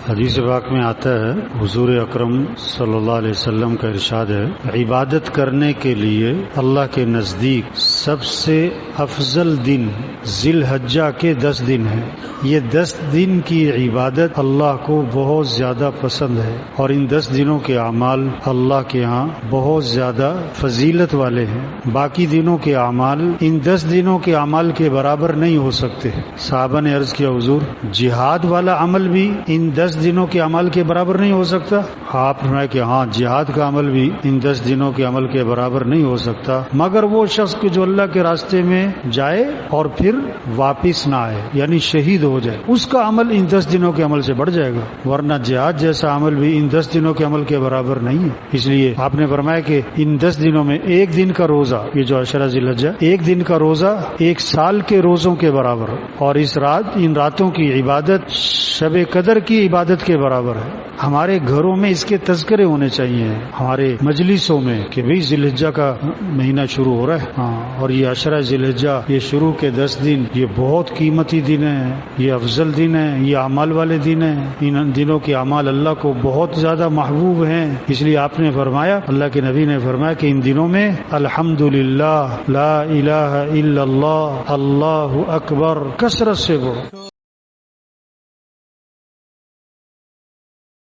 حدیث پاک میں آتا ہے حضور اکرم صلی اللہ علیہ وسلم کا ارشاد ہے، عبادت کرنے کے لیے اللہ کے نزدیک سب سے افضل دن ذی الحجہ کے 10 دن ہیں۔ یہ 10 دن کی عبادت اللہ کو بہت زیادہ پسند ہے اور ان 10 دنوں کے اعمال اللہ کے ہاں بہت زیادہ فضیلت والے ہیں۔ باقی دنوں کے اعمال ان 10 دنوں کے اعمال کے برابر نہیں ہو سکتے۔ صحابہ نے عرض کیا حضور جہاد والا عمل بھی ان 10 دنوں کے عمل کے برابر نہیں ہو سکتا؟ آپ نے کہ ہاں جہاد کا عمل بھی ان 10 دنوں کے عمل کے برابر نہیں ہو سکتا، مگر وہ شخص جو اللہ کے راستے میں جائے اور پھر واپس نہ آئے یعنی شہید ہو جائے، اس کا عمل ان 10 دنوں کے عمل سے بڑھ جائے گا، ورنہ جہاد جیسا عمل بھی ان 10 دنوں کے عمل کے برابر نہیں ہے۔ اس لیے آپ نے فرمایا کہ ان 10 دنوں میں ایک دن کا روزہ، یہ جو عشرہ ذی الحجہ، ایک دن کا روزہ 1 سال کے روزوں کے برابر، اور ان راتوں کی عبادت شب قدر کی عبادت کے برابر ہے۔ ہمارے گھروں میں اس کے تذکرے ہونے چاہیے، ہمارے مجلسوں میں، کہ بھئی ذی الحجہ کا مہینہ شروع ہو رہا ہے اور یہ عشرہ ذی الحجہ، یہ شروع کے 10 دن یہ بہت قیمتی دن ہیں، یہ افضل دن ہیں، یہ اعمال والے دن ہیں، ان دنوں کے اعمال اللہ کو بہت زیادہ محبوب ہیں۔ اس لیے آپ نے فرمایا، اللہ کے نبی نے فرمایا کہ ان دنوں میں الحمدللہ، لا الہ الا اللہ، اللہ اکبر کثرت سے بولو۔